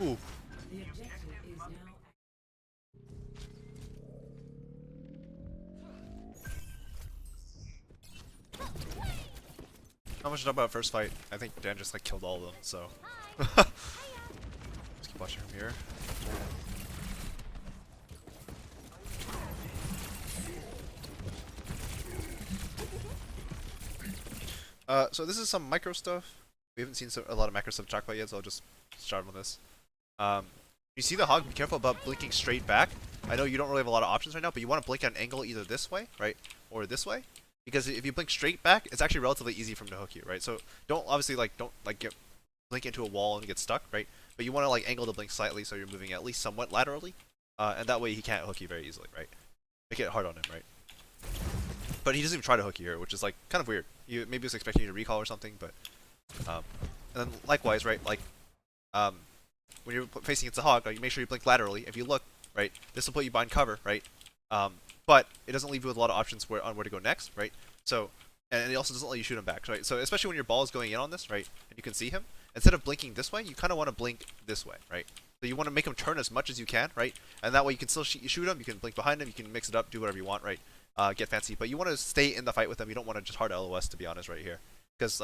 Ooh. Not much to know about first fight. I think Dan just like killed all of them, so. Just keep watching from here. So this is some micro stuff. We haven't seen a lot of macro stuff to talk about yet, so I'll just start on this. You see the hog, be careful about blinking straight back. I know you don't really have a lot of options right now, but you want to blink at an angle either this way, right, or this way. Because if you blink straight back, it's actually relatively easy for him to hook you, right? So don't get blink into a wall and get stuck, right? But you want to like angle the blink slightly so you're moving at least somewhat laterally, and that way he can't hook you very easily, right? Make it hard on him, right? But he doesn't even try to hook you here, which is like kind of weird. You maybe he was expecting you to recall or something, but and then likewise, right? Like when you're facing against a hog, like, you make sure you blink laterally. If you look, right, this will put you behind cover, right? But it doesn't leave you with a lot of options on where to go next, right? So, and it also doesn't let you shoot him back, right? So especially when your ball is going in on this, right, and you can see him, instead of blinking this way, you kind of want to blink this way, right? So you want to make him turn as much as you can, right? And that way you can still shoot him, you can blink behind him, you can mix it up, do whatever you want, right? Get fancy, but you want to stay in the fight with him. You don't want to just hard LOS, to be honest, right here, because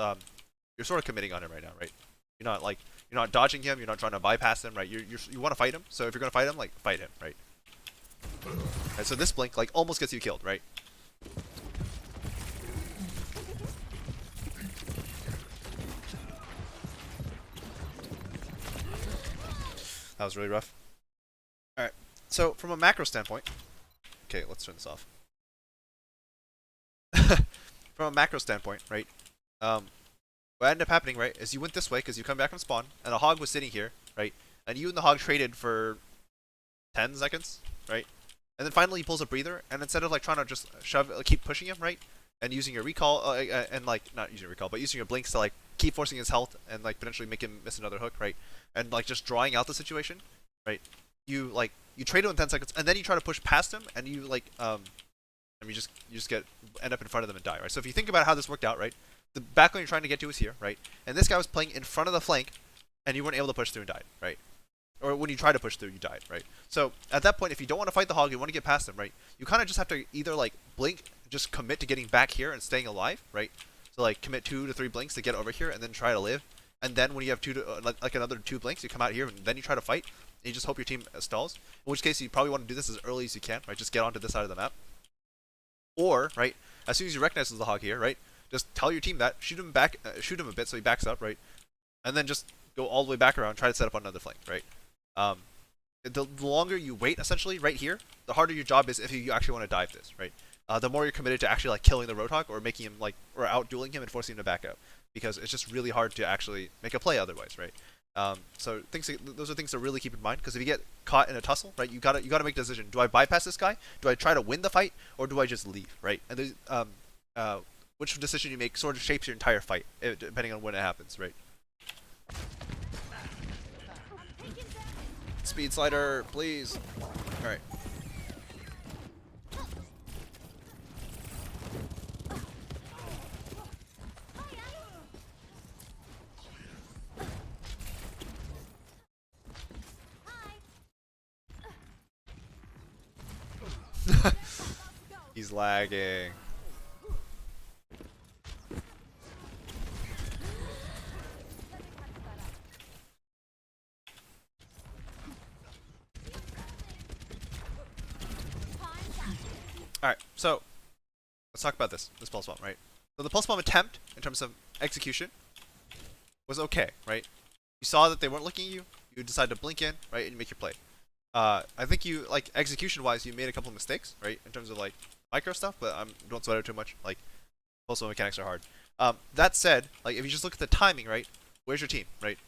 you're sort of committing on him right now, right? You're not dodging him, you're not trying to bypass him, right? You want to fight him, so if you're gonna fight him, like fight him, right? And so this blink like almost gets you killed, right? That was really rough. All right. So from a macro standpoint, okay, let's turn this off. From a macro standpoint, right? What ended up happening, right, is you went this way because you come back from spawn, and a hog was sitting here, right? And you and the hog traded for 10 seconds, right? And then finally he pulls a breather, and instead of like trying to just keep pushing him, right, and using your recall, and like not using your recall, but using your blinks to like keep forcing his health and like potentially make him miss another hook, right, and like just drawing out the situation, right? You trade him in 10 seconds, and then you try to push past him, and you like and you just end up in front of them and die, right? So if you think about how this worked out, right, the backline you're trying to get to is here, right, and this guy was playing in front of the flank, and you weren't able to push through and died, right? Or when you try to push through, you died, right? So at that point, if you don't want to fight the hog, you want to get past them, right? You kind of just have to either like blink, just commit to getting back here and staying alive, right? So like commit 2 to 3 blinks to get over here and then try to live. And then when you have like another 2 blinks, you come out here and then you try to fight. And you just hope your team stalls. In which case, you probably want to do this as early as you can, right? Just get onto this side of the map. Or right, as soon as you recognize there's the hog here, right? Just tell your team that, shoot him back, shoot him a bit so he backs up, right? And then just go all the way back around, try to set up another flank, right? Um, the longer you wait, essentially, right here, the harder your job is if you actually want to dive this, right? The more you're committed to actually like killing the Roadhog or making him like or outdueling him and forcing him to back up, because it's just really hard to actually make a play otherwise, right? So those are things to really keep in mind, because if you get caught in a tussle, right, you gotta make a decision. Do I bypass this guy? Do I try to win the fight, or do I just leave, right? And there's which decision you make sort of shapes your entire fight, depending on when it happens, right? Speed slider, please. Alright. He's lagging. Alright, so let's talk about this pulse bomb, right? So the pulse bomb attempt, in terms of execution, was okay, right? You saw that they weren't looking at you, you decided to blink in, right, and you make your play. I think you, like, execution-wise, you made a couple of mistakes, right, in terms of, like, micro stuff, but don't sweat it too much, like, pulse bomb mechanics are hard. That said, like, if you just look at the timing, right, where's your team, right?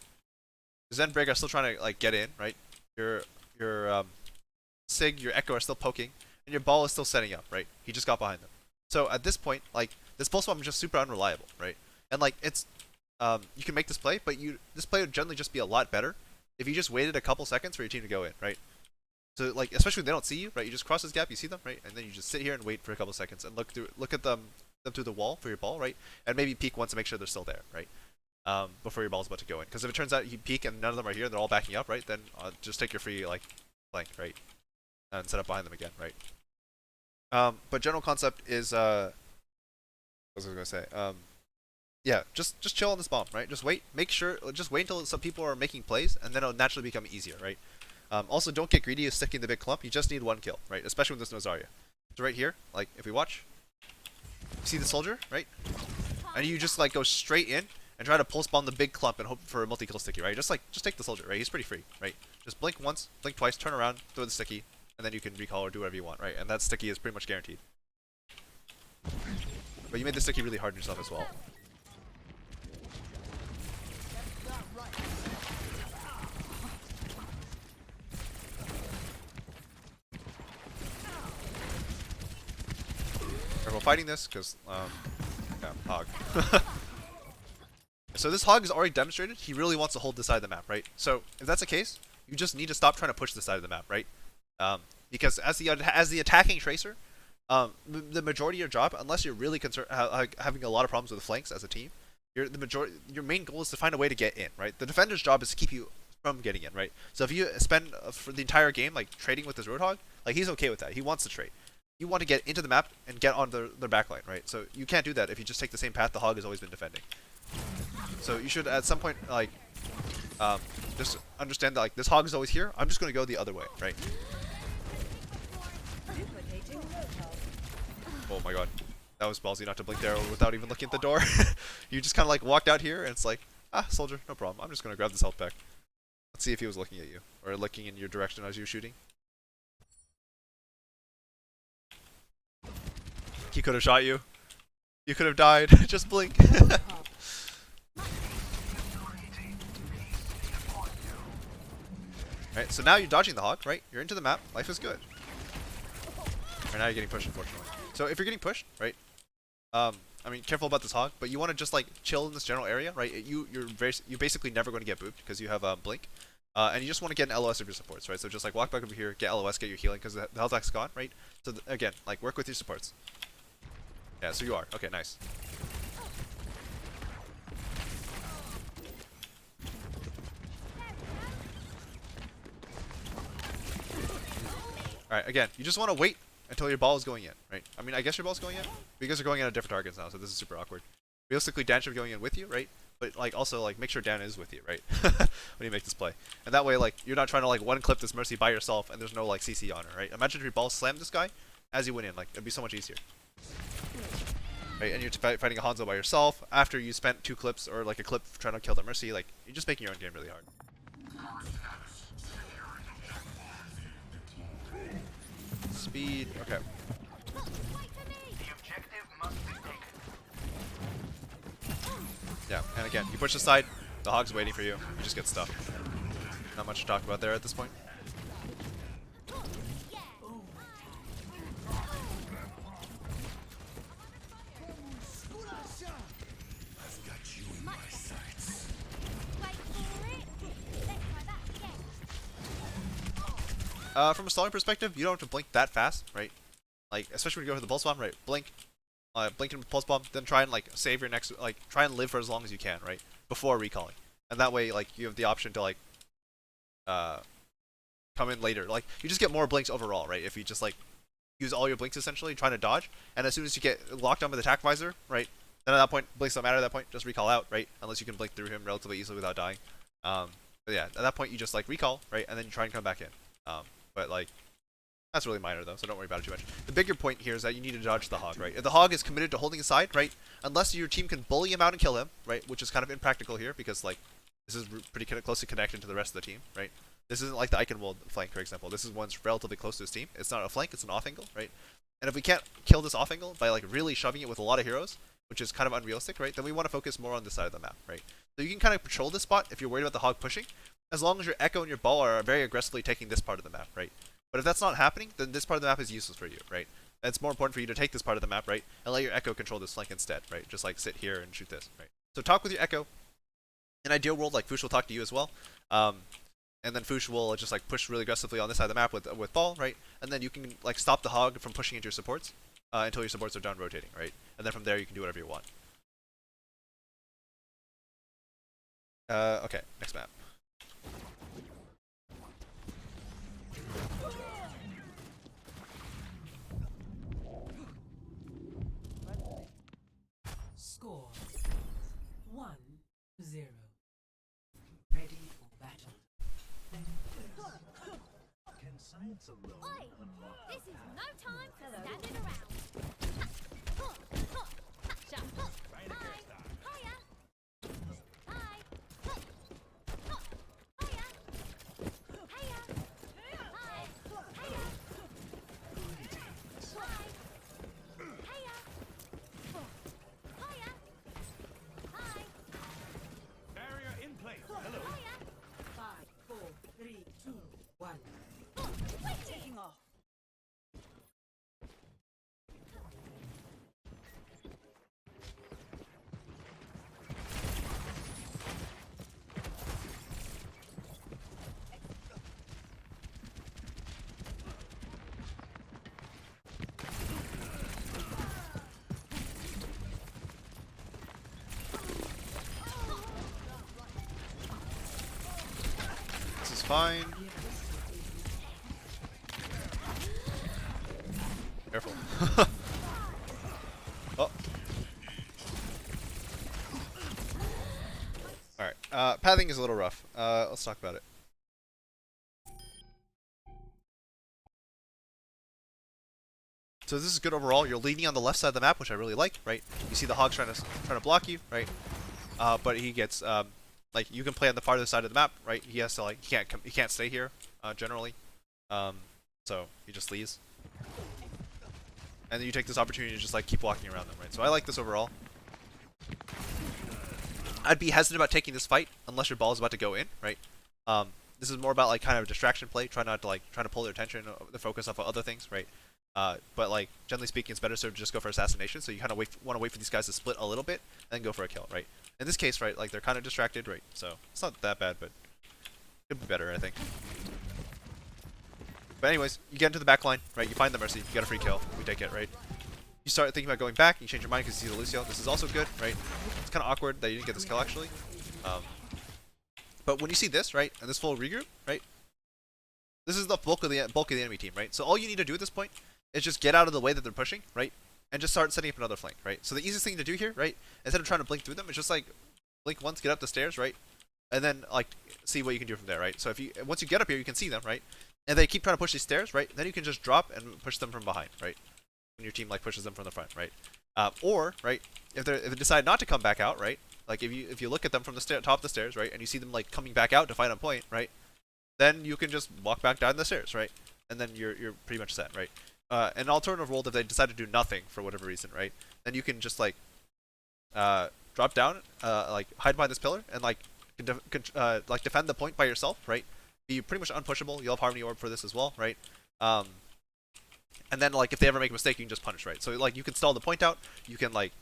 Zenbrig are still trying to, like, get in, right? Your Sig, your Echo are still poking, and your ball is still setting up, right? He just got behind them. So at this point, like, this pulse bomb is just super unreliable, right? And like, it's you can make this play, but this play would generally just be a lot better if you just waited a couple seconds for your team to go in, right? So like, especially when they don't see you, right? You just cross this gap, you see them, right? And then you just sit here and wait for a couple seconds and look at them through the wall for your ball, right? And maybe peek once to make sure they're still there, right? before your ball's about to go in. Because if it turns out you peek and none of them are here, they're all backing up, right? Then just take your free like flank, right, and set up behind them again, right? But general concept is what was I gonna say? Yeah, just chill on this bomb, right? Just wait, just wait until some people are making plays, and then it'll naturally become easier, right? Also, don't get greedy of sticking the big clump. You just need one kill, right? Especially with this no Zarya. So right here, like if we watch, see the soldier, right? And you just like go straight in and try to pulse bomb the big clump and hope for a multi-kill sticky, right? Just take the soldier, right? He's pretty free, right? Just blink once, blink twice, turn around, throw the sticky, and then you can recall or do whatever you want, right? And that sticky is pretty much guaranteed. But you made the sticky really hard on yourself as well. Careful fighting this, because, yeah, hog. So this hog has already demonstrated he really wants to hold this side of the map, right? So if that's the case, you just need to stop trying to push this side of the map, right? Because as the attacking tracer, the majority of your job, unless you're really concerned having a lot of problems with the flanks as a team, your main goal is to find a way to get in, right? The defender's job is to keep you from getting in, right? So if you spend for the entire game like trading with this Roadhog, like he's okay with that. He wants to trade. You want to get into the map and get on their backline, right? So you can't do that if you just take the same path the hog has always been defending. So you should at some point like just understand that like this hog is always here. I'm just going to go the other way, right? Oh my god. That was ballsy not to blink there without even looking at the door. You just kind of like walked out here and it's like, ah, soldier, no problem. I'm just going to grab this health pack. Let's see if he was looking at you or looking in your direction as you were shooting. He could have shot you. You could have died. Just blink. Right, so now you're dodging the hog, right? You're into the map. Life is good. Right now you're getting pushed, unfortunately. So if you're getting pushed, right? I mean, careful about this hog, but you want to just like chill in this general area, right? You're basically never going to get booped because you have blink, and you just want to get an LOS of your supports, right? So just like walk back over here, get LOS, get your healing because the health pack's gone, right? So again, like work with your supports. Yeah, so you are. Okay, nice. Alright, again, you just want to wait until your ball is going in, right? I mean, I guess your ball's going in? Because you're going in at different targets now, so this is super awkward. Realistically, Dan should be going in with you, right? But, like, also, like, make sure Dan is with you, right? When you make this play. And that way, like, you're not trying to, like, one-clip this Mercy by yourself and there's no, like, CC on her, right? Imagine if your ball slammed this guy as you went in. Like, it'd be so much easier. Right? And you're fighting a Hanzo by yourself after you spent 2 clips or, like, a clip trying to kill the Mercy. Like, you're just making your own game really hard. Speed. Okay. Yeah, and again, you push aside, the hog's waiting for you. You just get stuck. Not much to talk about there at this point. From a stalling perspective, you don't have to blink that fast, right? Like, especially when you go for the pulse bomb, right? Blink into pulse bomb, then try and like save your next, like try and live for as long as you can, right? Before recalling, and that way, like you have the option to like come in later. Like you just get more blinks overall, right? If you just like use all your blinks essentially, trying to dodge, and as soon as you get locked on with the attack visor, right? Then at that point, blinks don't matter. At that point, just recall out, right? Unless you can blink through him relatively easily without dying. But yeah, at that point you just like recall, right? And then you try and come back in. But like, that's really minor though, so don't worry about it too much. The bigger point here is that you need to dodge the hog, right? If the hog is committed to holding his side, right? Unless your team can bully him out and kill him, right? Which is kind of impractical here because like, this is pretty closely connected to the rest of the team, right? This isn't like the Eichenwald flank, for example. This is one's relatively close to his team. It's not a flank, it's an off angle, right? And if we can't kill this off angle by like really shoving it with a lot of heroes, which is kind of unrealistic, right? Then we want to focus more on this side of the map, right? So you can kind of patrol this spot if you're worried about the hog pushing, as long as your Echo and your Ball are very aggressively taking this part of the map, right? But if that's not happening, then this part of the map is useless for you, right? And it's more important for you to take this part of the map, right? And let your Echo control this flank instead, right? Just like sit here and shoot this, right? So talk with your Echo. In an ideal world, like Fush will talk to you as well. And then Fush will just like push really aggressively on this side of the map with Ball, right? And then you can like stop the hog from pushing into your supports until your supports are done rotating, right? And then from there you can do whatever you want. Okay, next map. Score 1-0. Ready for battle. Can science alone Oi! unlock This the is path no to time for immortality? standing around. Hi. Hiya. Hi. Hiya. Hiya. Hi. Hiya. Hi. Hiya. Hiya. Hi. Barrier in place. Hello. Hiya. 5, 4, 3, 2, 1. Taking off. This is fine. Careful. Oh. Alright. Pathing is a little rough. Let's talk about it. So this is good overall. You're leading on the left side of the map, which I really like, right? You see the Hog trying to block you, right? But he gets like you can play on the farther side of the map, right? He has to like he can't stay here generally, so he just leaves, and then you take this opportunity to just like keep walking around them, right? So I like this overall. I'd be hesitant about taking this fight unless your ball is about to go in, right? This is more about like kind of distraction play, trying to pull their attention, the focus off of other things, right? But like generally speaking, it's better to just go for assassination. So you kind of want to wait for these guys to split a little bit and then go for a kill, right? In this case, right, like they're kind of distracted, right? So it's not that bad, but it could be better, I think. But anyways, you get into the back line, right? You find the Mercy, you get a free kill, we take it, right? You start thinking about going back, you change your mind because you see the Lucio. This is also good, right? It's kind of awkward that you didn't get this kill actually. But when you see this, right, and this full regroup, right? This is the bulk of the enemy team, right? So all you need to do at this point is just get out of the way that they're pushing, right? And just start setting up another flank, right? So the easiest thing to do here, right, instead of trying to blink through them, is just like blink once, get up the stairs, right? And then like see what you can do from there, right? So if you once you get up here, you can see them, right? And they keep trying to push these stairs, right? Then you can just drop and push them from behind, right? When your team like pushes them from the front, right? Or right, if they decide not to come back out, right? Like if you look at them from the top of the stairs, right, and you see them like coming back out to fight on point, right? Then you can just walk back down the stairs, right? And then you're pretty much set, right? An alternative world, if they decide to do nothing for whatever reason, right? Then you can just like drop down, like hide behind this pillar, and like like defend the point by yourself, right? Be pretty much unpushable. You'll have Harmony Orb for this as well, right? And then like if they ever make a mistake, you can just punish, right? So like you can stall the point out. You can like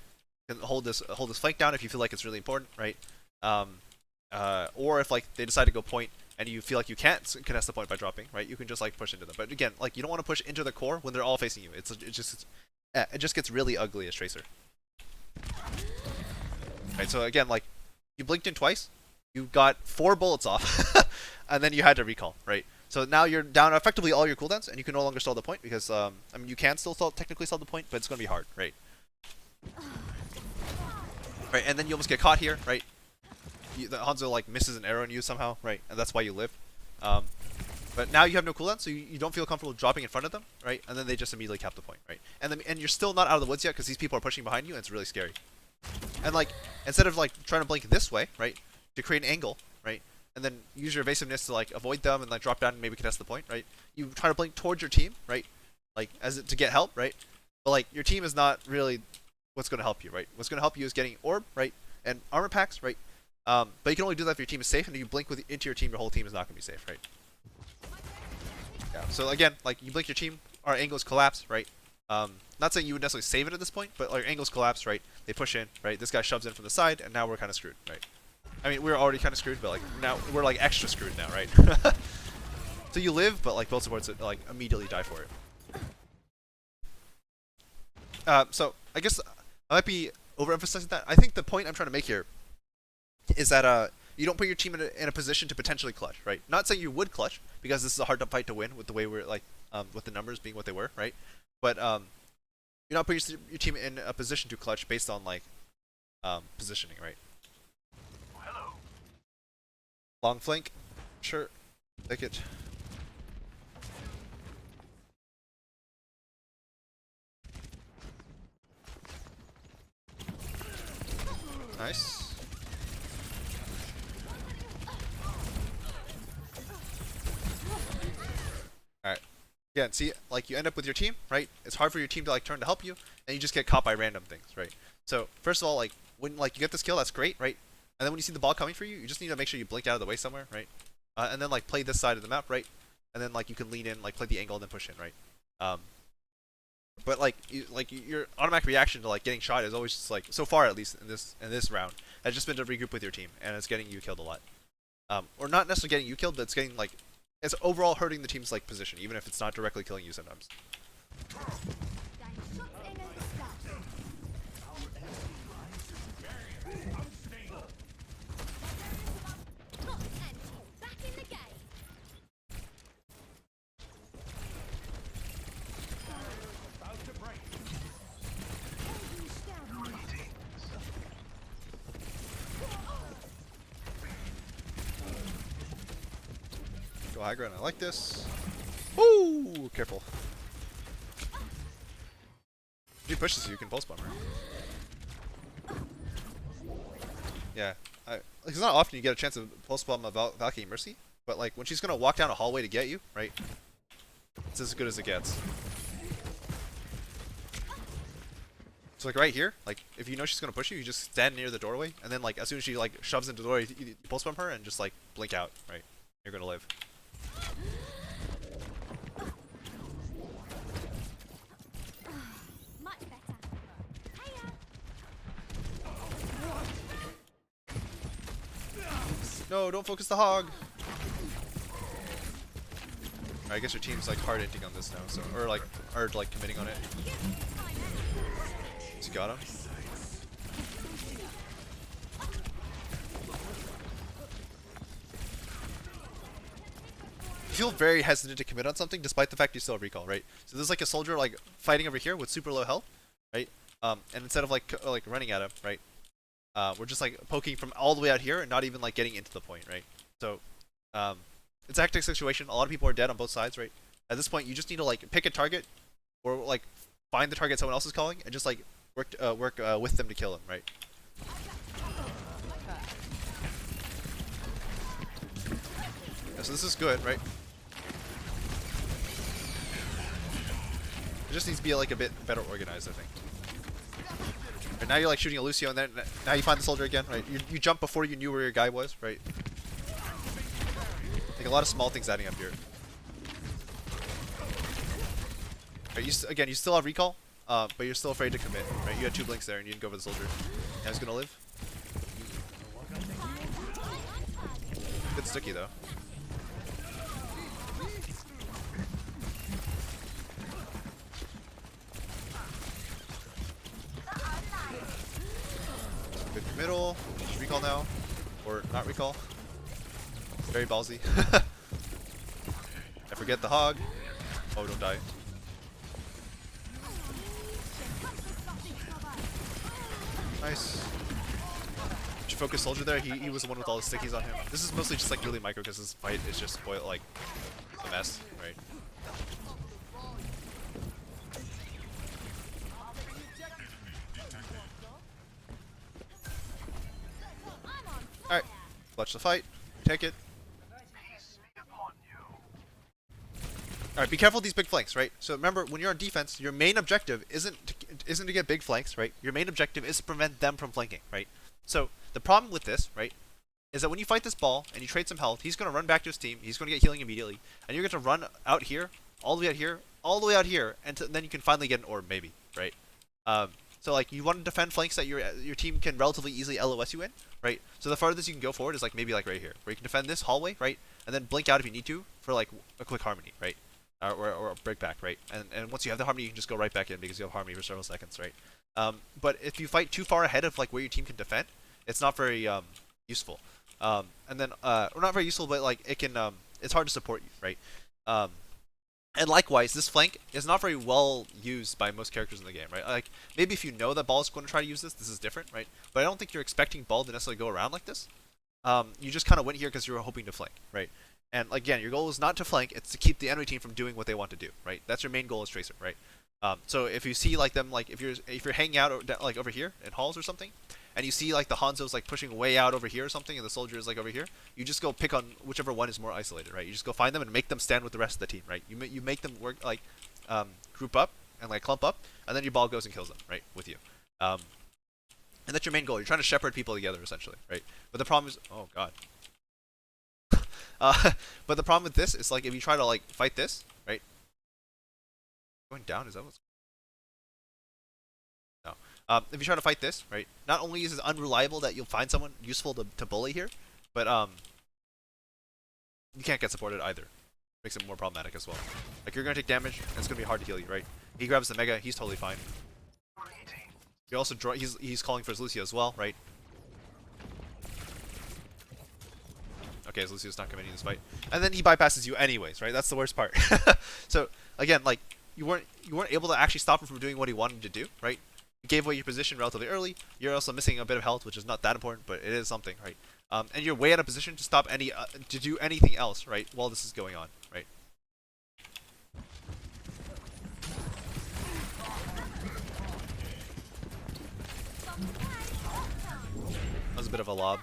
hold this flank down if you feel like it's really important, right? Or if like they decide to go point and you feel like you can't contest the point by dropping, right? You can just like push into them. But again, like you don't want to push into the core when they're all facing you. It just gets really ugly as Tracer. Right. So again, like you blinked in twice, you got 4 bullets off, and then you had to recall, right? So now you're down effectively all your cooldowns, and you can no longer stall the point because I mean you can still technically stall the point, but it's gonna be hard, right? Right, and then you almost get caught here, right? The Hanzo like misses an arrow on you somehow, right? And that's why you live. But now you have no cooldown, so you don't feel comfortable dropping in front of them, right? And then they just immediately cap the point, right? And you're still not out of the woods yet because these people are pushing behind you, and it's really scary. And like instead of like trying to blink this way, right, to create an angle, right, and then use your evasiveness to like avoid them and like drop down and maybe contest the point, right? You try to blink towards your team, right, like to get help, right? But like your team is not really what's going to help you, right? What's going to help you is getting orb, right, and armor packs, right? But you can only do that if your team is safe, and if you blink into your team, your whole team is not going to be safe, right? Yeah. So again, like you blink your team, our angles collapse, right? Not saying you would necessarily save it at this point, but like angles collapse, right? They push in, right? This guy shoves in from the side, and now we're kind of screwed, right? I mean, we're already kind of screwed, but like now we're like extra screwed now, right? So you live, but like both supports like immediately die for it. So I guess I might be overemphasizing that. I think the point I'm trying to make here is that you don't put your team in a position to potentially clutch, right? Not saying you would clutch because this is a hard fight to win with the way we're like with the numbers being what they were, right? But you're not putting your team in a position to clutch based on like positioning, right? Hello. Long flank, sure, take it. Nice. Alright. Again, see, like you end up with your team, right? It's hard for your team to like turn to help you, and you just get caught by random things, right? So first of all, like when like you get this kill, that's great, right? And then when you see the ball coming for you, you just need to make sure you blink out of the way somewhere, right? And then like play this side of the map, right? And then like you can lean in, like play the angle and then push in, right? But like your automatic reaction to like getting shot is always just like, so far at least in this round, has just been to regroup with your team, and it's getting you killed a lot. Or not necessarily getting you killed, but it's getting like, it's overall hurting the team's like position, even if it's not directly killing you sometimes. Dein Schutzengel ist da. And he's back in the game. About to break. Go high ground, I like this. Ooh, careful. If he pushes you can pulse bomb her. Yeah, it's not often you get a chance to pulse bomb a Valkyrie Mercy, but like when she's gonna walk down a hallway to get you, right? It's as good as it gets. So like right here, like if you know she's gonna push you, you just stand near the doorway, and then like as soon as she like shoves into the doorway, you pulse bomb her and just like blink out, right? You're gonna live. Much better. Hiya. No, don't focus the hog. I guess your team's like hard hitting on this now, so or like committing on it. So you got him. You feel very hesitant to commit on something, despite the fact you still have recall, right? So there's like a soldier like fighting over here with super low health, right? And instead of like running at him, right? We're just like poking from all the way out here and not even like getting into the point, right? So, it's a hectic situation. A lot of people are dead on both sides, right? At this point, you just need to like pick a target, or like find the target someone else is calling, and just like work with them to kill him, right? Yeah, so this is good, right? It just needs to be like a bit better organized, I think. Right, now you're like shooting a Lucio, and then now you find the soldier again, right? You jump before you knew where your guy was, right? Like a lot of small things adding up here. Right, again, you still have recall, but you're still afraid to commit, right? You had 2 blinks there, and you didn't go for the soldier. Now he's gonna live. Good sticky though. Good middle. Just recall now, or not recall. Very ballsy. I forget the hog. Oh, don't die. Nice. Should focus soldier there. He was the one with all the stickies on him. This is mostly just like really micro because this fight is just spoiled like a mess, right? Alright, clutch the fight, take it. Alright, be careful of these big flanks, right? So remember, when you're on defense, your main objective isn't to get big flanks, right? Your main objective is to prevent them from flanking, right? So the problem with this, right, is that when you fight this ball and you trade some health, he's going to run back to his team, he's going to get healing immediately, and you're going to run out here, all the way out here, all the way out here, and then you can finally get an orb, maybe, right? So like you want to defend flanks that your team can relatively easily LOS you in, right? So the farthest you can go forward is like maybe like right here, where you can defend this hallway, right? And then blink out if you need to for like a quick harmony, right? Or break back, right? And once you have the harmony, you can just go right back in because you have harmony for several seconds, right? But if you fight too far ahead of like where your team can defend, it's not very useful. And then or not very useful, but like it can it's hard to support you, right? Um, and likewise, this flank is not very well used by most characters in the game, right? Like maybe if you know that Ball is going to try to use this is different, right? But I don't think you're expecting Ball to necessarily go around like this. You just kind of went here because you were hoping to flank, right? And again, your goal is not to flank; it's to keep the enemy team from doing what they want to do, right? That's your main goal as Tracer, right? So if you see like them, like if you're hanging out like over here in halls or something, and you see like the Hanzo's like pushing way out over here or something, and the soldier is like over here, you just go pick on whichever one is more isolated, right? You just go find them and make them stand with the rest of the team, right? You make them work like group up and like clump up, and then your ball goes and kills them, right, with you. And that's your main goal. You're trying to shepherd people together essentially, right? But the problem is, oh god. But the problem with this is like if you try to like fight this, right? Going down, is that what's no. If you try to fight this, right? Not only is it unreliable that you'll find someone useful to bully here, but you can't get supported either. Makes it more problematic as well. Like you're gonna take damage, and it's gonna be hard to heal you, right? He grabs the mega, he's totally fine. He also he's calling for his Lucio as well, right? Okay, his Lucio's not committing this fight, and then he bypasses you anyways, right? That's the worst part. So again, like you weren't able to actually stop him from doing what he wanted to do, right? You gave away your position relatively early. You're also missing a bit of health, which is not that important, but it is something, right? And you're way out of position to stop to do anything else, right? While this is going on, right? That was a bit of a lob.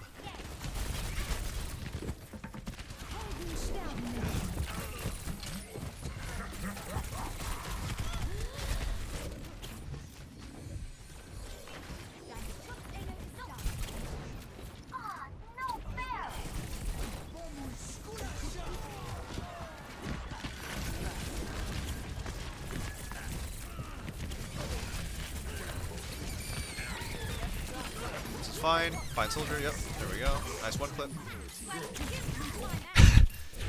Fine. Fine soldier, yep. There we go. Nice one clip.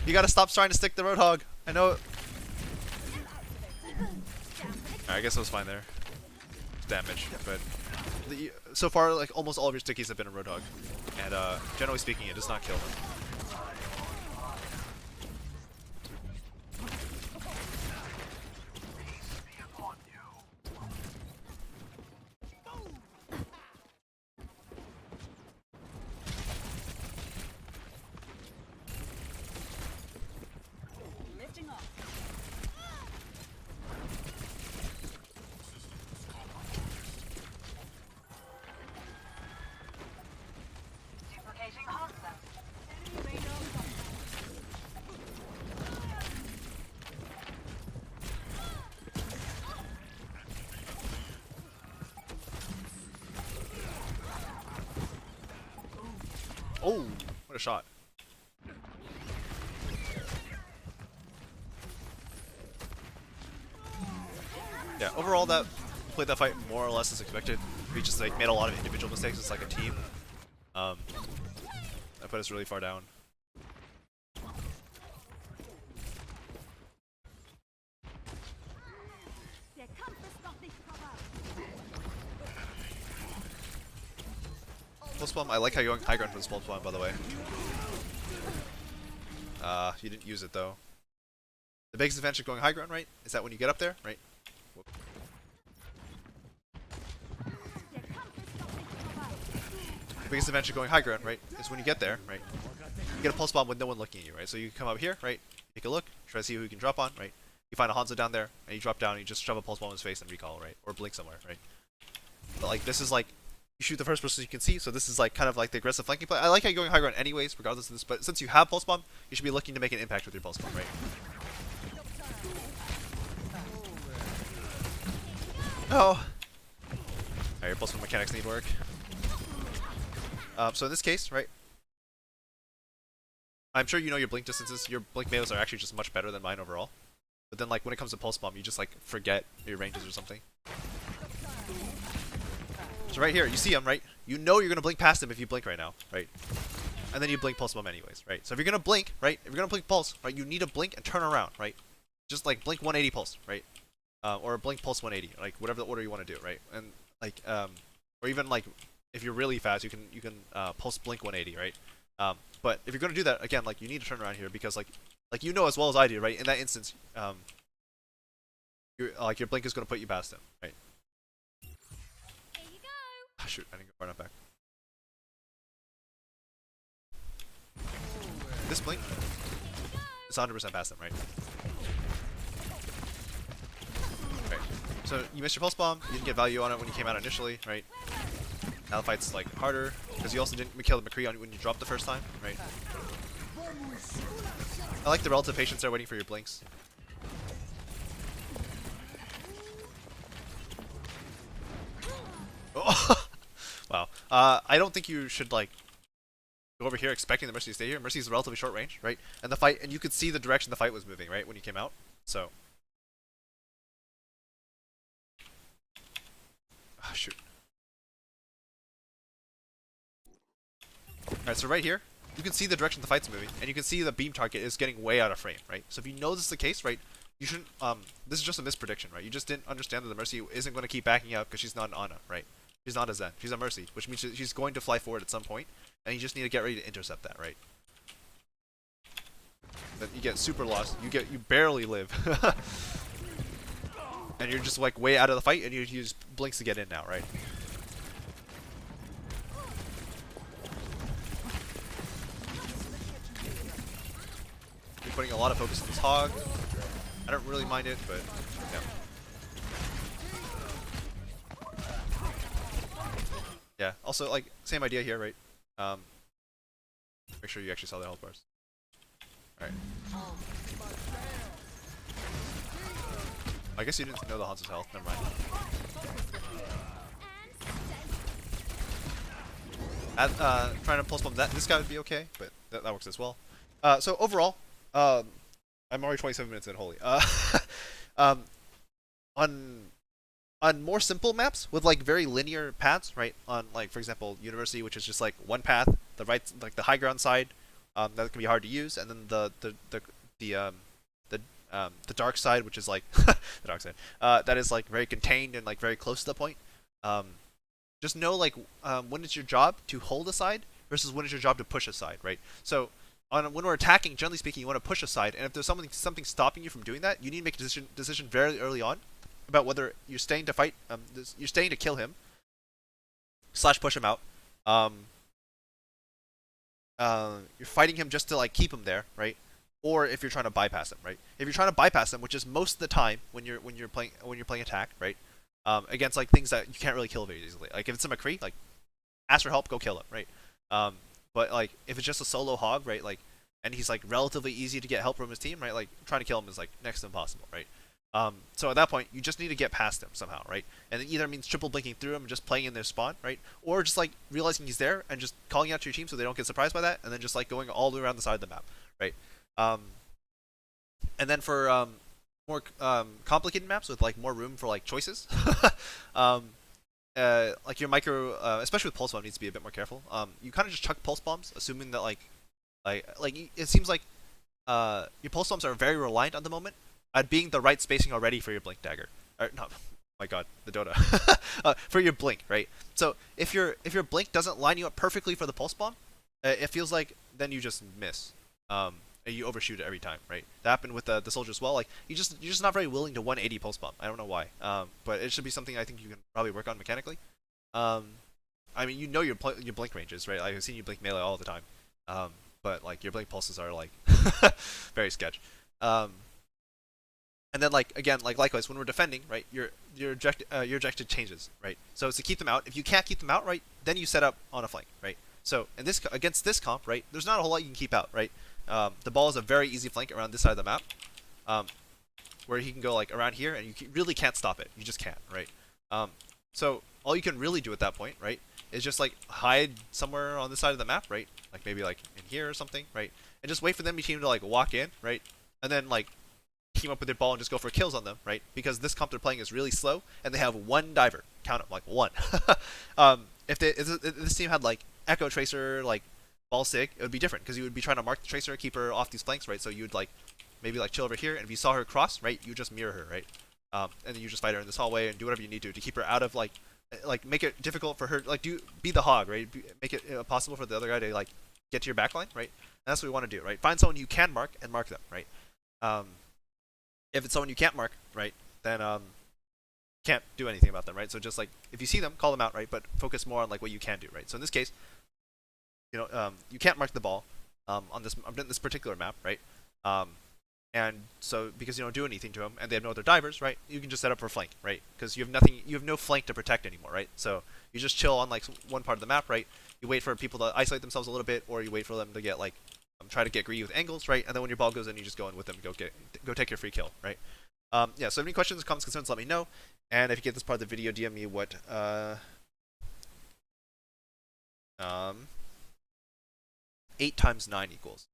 You gotta stop trying to stick the Roadhog. I know. I guess it was fine there. Damage, but so far, like almost all of your stickies have been a Roadhog, and generally speaking, it does not kill them. Oh, what a shot. Yeah, overall that played that fight more or less as expected. We just like made a lot of individual mistakes. It's like a team. That put us really far down. Pulse bomb, I like how you're going high ground for this pulse bomb, by the way. You didn't use it though. The biggest advantage of going high ground, right, is that when you get up there, right? Whoop. The biggest advantage of going high ground, right, is when you get there, right, you get a pulse bomb with no one looking at you, right? So you come up here, right, take a look, try to see who you can drop on, right? You find a Hanzo down there, and you drop down, and you just shove a pulse bomb in his face and recall, right? Or blink somewhere, right? But like, this is like, you shoot the first person you can see, so this is like kind of like the aggressive flanking play. I like how you're going high ground anyways, regardless of this, but since you have pulse bomb, you should be looking to make an impact with your pulse bomb, right? Oh! Alright, your pulse bomb mechanics need work. So in this case, right, I'm sure you know your blink distances. Your blink melee are actually just much better than mine overall. But then like when it comes to pulse bomb, you just like forget your ranges or something. So right here, you see him, right? You know you're gonna blink past him if you blink right now, right? And then you blink pulse bomb anyways, right? So if you're gonna blink, right? If you're gonna blink pulse, right? You need to blink and turn around, right? Just like blink 180 pulse, right? Or blink pulse 180, like whatever the order you want to do, right? And like or even like if you're really fast, you can pulse blink 180, right? But if you're gonna do that again, like you need to turn around here because like you know as well as I do, right? In that instance, your blink is gonna put you past him, right? Here you go. Ah, shoot, I didn't go far enough back. This blink is 100% past him, right? Right. So you missed your pulse bomb. You didn't get value on it when you came out initially, right? Now the fight's like harder because you also didn't kill the McCree on when you dropped the first time, right? I like the relative patience there waiting for your blinks. Oh. Wow. I don't think you should like go over here expecting the Mercy to stay here. Mercy's relatively short range, right? And the fight, and you could see the direction the fight was moving, right, when you came out. So, ah, shoot. All right, so right here, you can see the direction the fight's moving, and you can see the beam target is getting way out of frame, right? So if you know this is the case, right, you shouldn't. This is just a misprediction, right? You just didn't understand that the Mercy isn't going to keep backing up because she's not an Ana, right? She's not a Zen. She's a Mercy, which means she's going to fly forward at some point, and you just need to get ready to intercept that, right? Then you get super lost. You barely live, and you're just like way out of the fight, and you use blinks to get in now, right? You're putting a lot of focus on this hog. I don't really mind it, but yeah. Yeah. Also, like same idea here, right? Make sure you actually saw the health bars. All right. I guess you didn't know the Hanzo's health. Never mind. Trying to pulse bomb this guy would be okay, but that works as well. So overall, I'm already 27 minutes in. Holy. Um, on more simple maps with like very linear paths, right? On like for example University, which is just like one path, the right like the high ground side, that can be hard to use, and then the dark side, which is like the dark side, that is like very contained and like very close to the point. Just know like when it's your job to hold a side versus when it's your job to push a side, right? So when we're attacking, generally speaking, you want to push a side, and if there's something stopping you from doing that, you need to make a decision very early on about whether you're staying to fight, you're staying to kill him, / push him out. You're fighting him just to like keep him there, right? Or if you're trying to bypass him, right? If you're trying to bypass him, which is most of the time when you're playing attack, right? Against like things that you can't really kill very easily. Like if it's a McCree, like ask for help, go kill him, right? But like if it's just a solo hog, right? Like and he's like relatively easy to get help from his team, right? Like trying to kill him is like next to impossible, right? So at that point, you just need to get past him somehow, right? And it either means triple blinking through him and just playing in their spawn, right? Or just like realizing he's there and just calling out to your team so they don't get surprised by that, and then just like going all the way around the side of the map, right? And then for more complicated maps with like more room for like choices, like your micro, especially with pulse bomb, needs to be a bit more careful. You kind of just chuck pulse bombs, assuming that like it seems like your pulse bombs are very reliant at the moment at being the right spacing already for your blink dagger. Or no, my god, the Dota. For your blink, right? So if your blink doesn't line you up perfectly for the pulse bomb, it feels like then you just miss. And you overshoot it every time, right? That happened with the soldier as well. Like you're just not very willing to 180 pulse bomb. I don't know why. But it should be something I think you can probably work on mechanically. I mean, you know your blink ranges, right? I've seen you blink melee all the time. But like your blink pulses are like very sketch. And then like again, like likewise when we're defending, right? Your objective changes, right? So it's to keep them out. If you can't keep them out, right, then you set up on a flank, right? So in this against this comp, right, there's not a whole lot you can keep out, right? The ball is a very easy flank around this side of the map, where he can go like around here, and you really can't stop it. You just can't, right? So all you can really do at that point, right, is just like hide somewhere on this side of the map, right? Like maybe like in here or something, right? And just wait for them team to like walk in, right? And then like team up with their ball and just go for kills on them, right? Because this comp they're playing is really slow, and they have one diver. Count them, like one. If this team had like Echo Tracer, like Ball Sig, it would be different because you would be trying to mark the Tracer, keep her off these flanks, right? So you would like maybe like chill over here, and if you saw her cross, right, you just mirror her, right? And then you just fight her in this hallway and do whatever you need to keep her out of like make it difficult for her, like be the hog, right? Make it possible for the other guy to like get to your backline, right? And that's what we want to do, right? Find someone you can mark and mark them, right? Um, if it's someone you can't mark, right, then can't do anything about them, right? So just like if you see them, call them out, right? But focus more on like what you can do, right? So in this case, you can't mark the ball on this particular map, right? Um, and so because you don't do anything to them, and they have no other divers, right? You can just set up for flank, right? Because you have no flank to protect anymore, right? So you just chill on like one part of the map, right? You wait for people to isolate themselves a little bit, or you wait for them to get like try to get greedy with angles, right? And then when your ball goes in, you just go in with them, and go take your free kill, right? Yeah. So if any questions, comments, concerns, let me know. And if you get this part of the video, DM me what 8 times 9 equals.